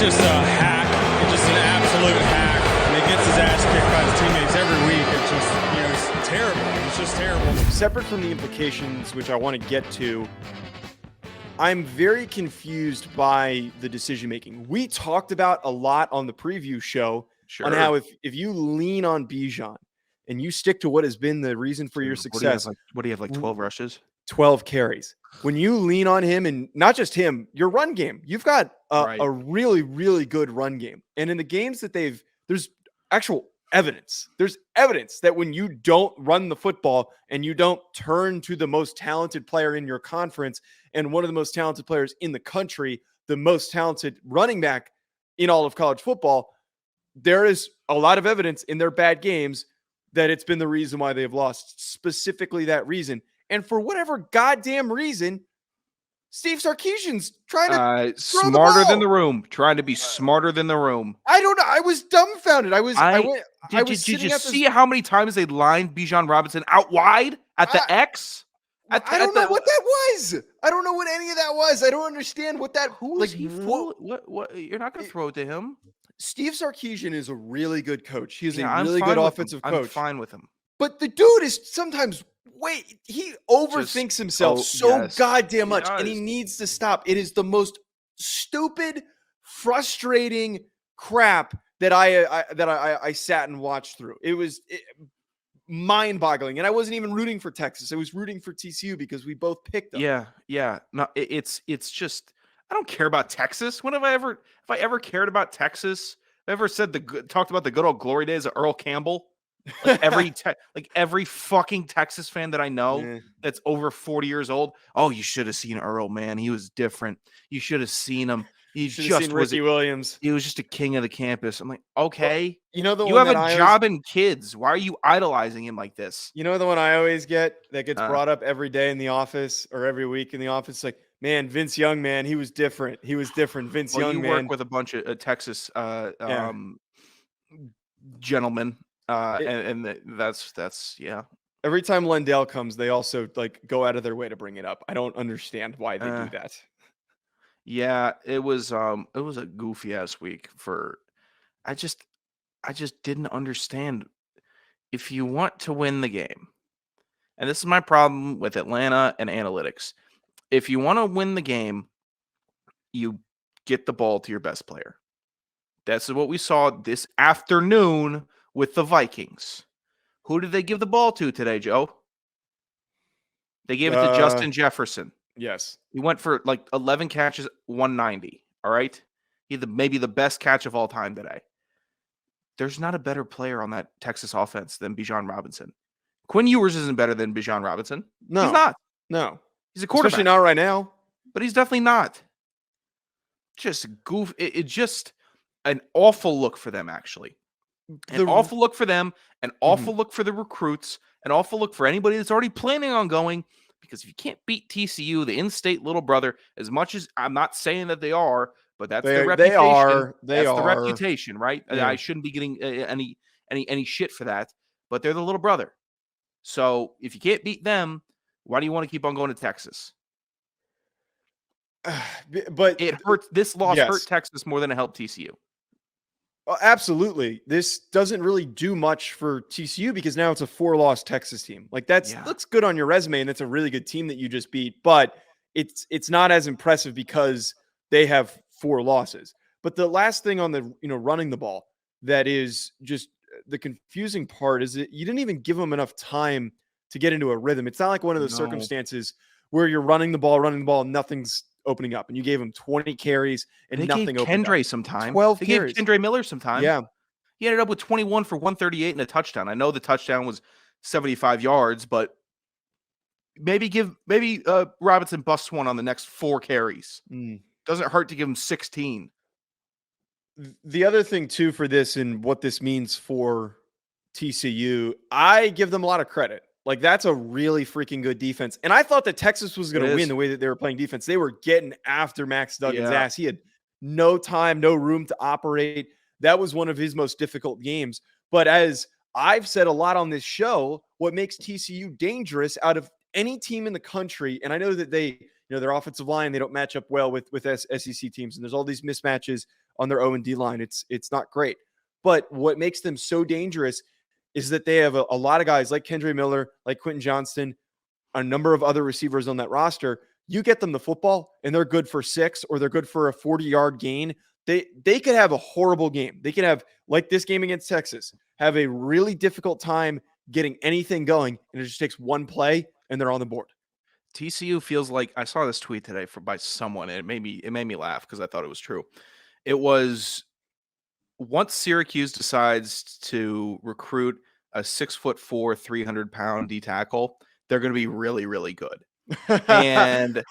just a hack. He's just an absolute hack. And he gets his ass kicked by his teammates every week. It's just, it's terrible. It's just terrible. Separate from the implications, which I want to get to, I'm very confused by the decision making. We talked about a lot on the preview show on how if you lean on Bijan and you stick to what has been the reason for your success. What do you have, 12 rushes? 12 carries. When you lean on him, and not just him, your run game, you've got a really, really good run game. And in the games that there's actual evidence. There's evidence that when you don't run the football and you don't turn to the most talented player in your conference and one of the most talented players in the country, the most talented running back in all of college football, there is a lot of evidence in their bad games that it's been the reason why they've lost, specifically that reason. And for whatever goddamn reason, Steve Sarkisian's trying to smarter than the room, trying to be smarter than the room. I don't know. I was dumbfounded. Did you see how many times they lined Bijan Robinson out wide at the X? I don't know what that was. I don't know what any of that was. I don't understand what that. Who is he full? What? You're not going to throw it to him. Steve Sarkisian is a really good coach. He is a really good offensive coach. I'm fine with him. But the dude is sometimes he overthinks himself goddamn much, and he needs to stop. It is the most stupid, frustrating crap that I sat and watched through. It was mind-boggling, and I wasn't even rooting for Texas. I was rooting for TCU because we both picked them. Yeah. No, it's just I don't care about Texas. When have I ever cared about Texas? Have I ever talked about the good old glory days of Earl Campbell? Like every fucking Texas fan that I know that's over 40 years old. Oh, you should have seen Earl, man. He was different. You should have seen him. He just was Ricky Williams. He was just a king of the campus. I'm like, okay, well, you have a job and kids. Why are you idolizing him like this? You know the one I always get that gets brought up every day in the office or every week in the office, like, man, Vince Young, man, he was different. Vince Young, man. You work with a bunch of Texas gentlemen. And that's Every time Lendale comes, they also go out of their way to bring it up. I don't understand why they do that. Yeah, it was a goofy ass week I just didn't understand. If you want to win the game, and this is my problem with Atlanta and analytics, if you want to win the game, you get the ball to your best player. That's what we saw this afternoon with the Vikings. Who did they give the ball to today, Joe? They gave it to Justin Jefferson. Yes. He went for 11 catches, 190. All right. Maybe the best catch of all time today. There's not a better player on that Texas offense than Bijan Robinson. Quinn Ewers isn't better than Bijan Robinson. No. He's not. No. He's a quarterback. Especially not right now. But he's definitely not. Just goof. It's just an awful look for them, actually. An awful look for them, an awful look for the recruits, an awful look for anybody that's already planning on going. Because if you can't beat TCU, the in-state little brother, as much as I'm not saying that they are, but that's the reputation. That's the reputation, right? Yeah. I shouldn't be getting any shit for that, but they're the little brother. So if you can't beat them, why do you want to keep on going to Texas? But it hurts. This loss hurt Texas more than it helped TCU. Absolutely. This doesn't really do much for TCU because now it's a 4-loss Texas team. Looks good on your resume, and it's a really good team that you just beat, but it's not as impressive because they have 4 losses. But the last thing on the running the ball that is just the confusing part is that you didn't even give them enough time to get into a rhythm. It's not like one of those circumstances where you're running the ball, and nothing's opening up, and you gave him 20 carries and nothing opened up. Some time. 12 they carries. Gave Kendre Miller some time. Yeah. He ended up with 21 for 138 and a touchdown. I know the touchdown was 75 yards, but maybe Robinson busts one on the next 4 carries. Doesn't hurt to give him 16. The other thing too for this and what this means for TCU, I give them a lot of credit. That's a really freaking good defense. And I thought that Texas was going to win the way that they were playing defense. They were getting after Max Duggan's ass. He had no time, no room to operate. That was one of his most difficult games. But as I've said a lot on this show, what makes TCU dangerous out of any team in the country, and I know that their offensive line, they don't match up well with SEC teams, and there's all these mismatches on their O&D line. It's not great. But what makes them so dangerous is that they have a lot of guys like Kendre Miller, like Quentin Johnston, a number of other receivers on that roster. You get them the football and they're good for 6 or they're good for a 40-yard gain. They could have a horrible game. They could have, like this game against Texas, have a really difficult time getting anything going, and it just takes one play and they're on the board. TCU feels like, I saw this tweet today by someone, and it made me laugh because I thought it was true. It was, once Syracuse decides to recruit a 6'4", 300-pound D tackle, they're going to be really, really good. And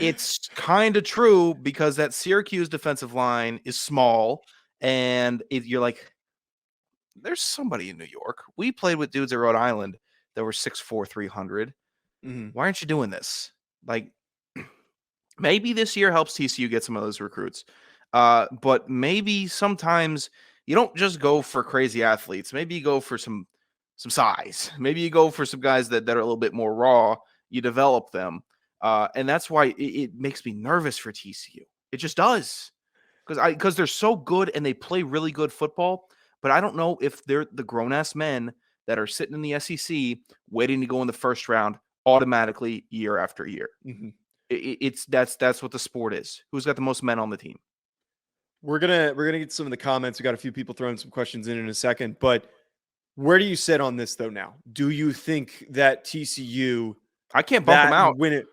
it's kind of true because that Syracuse defensive line is small, and you're like, there's somebody in New York. We played with dudes at Rhode Island that were 6'4", 300. Mm-hmm. Why aren't you doing this? Like, maybe this year helps TCU get some of those recruits. But maybe sometimes you don't just go for crazy athletes. Maybe you go for some size. Maybe you go for some guys that are a little bit more raw. You develop them. And that's why it makes me nervous for TCU. It just does. Because they're so good and they play really good football. But I don't know if they're the grown-ass men that are sitting in the SEC waiting to go in the first round automatically year after year. Mm-hmm. That's what the sport is. Who's got the most men on the team? We're gonna get some of the comments. We got a few people throwing some questions in a second, but where do you sit on this though now? Do you think that TCU? I can't bump them out. Win it.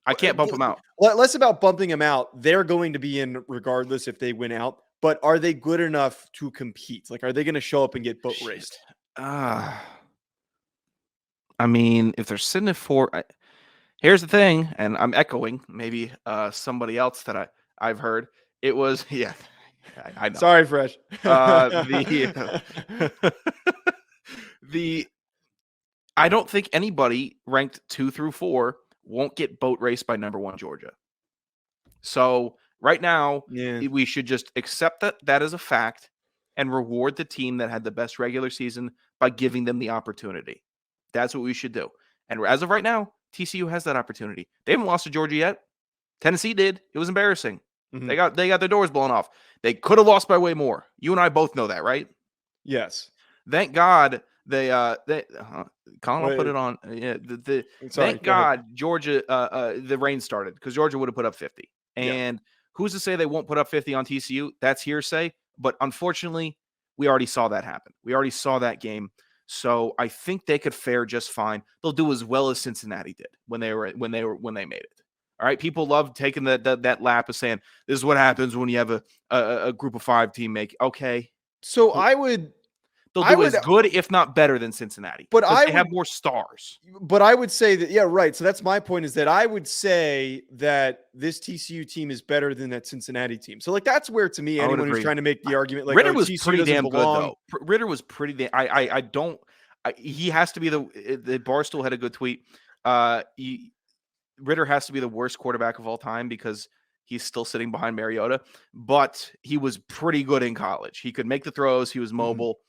I can't bump them out. Less about bumping them out. They're going to be in regardless if they win out. But are they good enough to compete? Like, are they going to show up and get boat raced? I mean, if they're sitting at 4, here's the thing, and I'm echoing maybe somebody else that I've heard. It was, yeah, I know. Sorry, Fresh. I don't think anybody ranked 2 through 4 won't get boat raced by number 1 Georgia. So right now, we should just accept that as a fact and reward the team that had the best regular season by giving them the opportunity. That's what we should do. And as of right now, TCU has that opportunity. They haven't lost to Georgia yet. Tennessee did. It was embarrassing. Mm-hmm. They got their doors blown off. They could have lost by way more. You and I both know that, right? Yes. Thank God Colin will put it on. Yeah. Thank God Georgia the rain started because Georgia would have put up 50. And who's to say they won't put up 50 on TCU? That's hearsay. But unfortunately, we already saw that happen. We already saw that game. So I think they could fare just fine. They'll do as well as Cincinnati did when they made it. All right. People love taking that lap of saying this is what happens when you have a group of 5 team make. Okay. So they'll do as good, if not better, than Cincinnati. But they have more stars. But I would say that, yeah, right. So that's my point, is that I would say that this TCU team is better than that Cincinnati team. So, like, that's where, to me, anyone who's trying to make the argument, like, Ritter was TCU pretty damn belong. good, though. Ritter was pretty damn. He has to be the Barstool had a good tweet. Ritter has to be the worst quarterback of all time because he's still sitting behind Mariota, but he was pretty good in college. He could make the throws. He was mobile. Mm-hmm.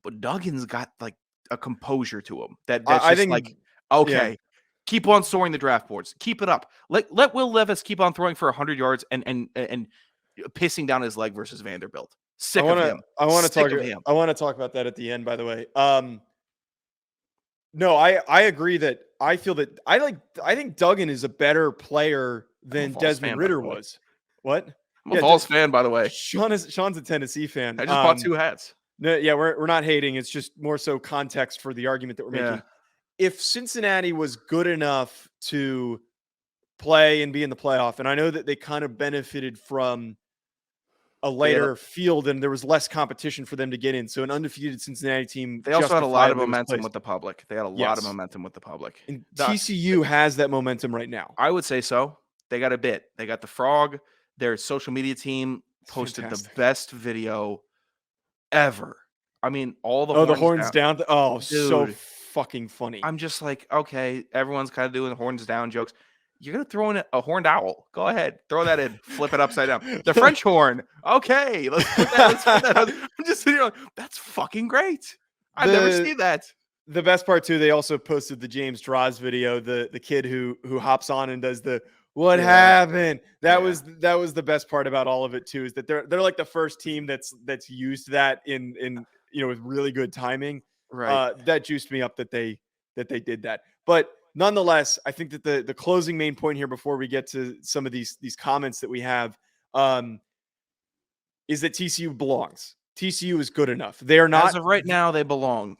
But Duggan's got like a composure to him that's I think, like, okay, keep on soaring the draft boards. Keep it up. Let Will Levis keep on throwing for 100 yards and pissing down his leg versus Vanderbilt. Sick of him. I want to talk about that at the end, by the way. No, I agree that I feel that I think Duggan is a better player than Desmond Ritter was. What? I'm a Vols fan, by the way. Sean's a Tennessee fan. I just bought 2 hats. No, yeah, we're not hating. It's just more so context for the argument that we're making. If Cincinnati was good enough to play and be in the playoff, and I know that they kind of benefited from a later field and there was less competition for them to get in. So an undefeated Cincinnati team. They also had a lot of momentum with the public. And TCU has that momentum right now. I would say so. They got a bit. They got the Frog. Their social media team posted the best video ever. I mean, all the horns down. Dude, so fucking funny. I'm just like, okay, everyone's kind of doing the horns down jokes. You're gonna throw in a horned owl. Go ahead, throw that in. Flip it upside down. The French horn. Okay, let's put that. I'm just sitting here like, that's fucking great. I've never seen that. The best part too, they also posted the James Draws video, the kid who hops on and does the What Yeah. happened? That Yeah. was the best part about all of it too, is that they're like the first team that's used that in with really good timing. Right. That juiced me up that they did that. But nonetheless, I think that the closing main point here before we get to some of these comments that we have is that TCU belongs. TCU is good enough. They are not As of right now, they belong.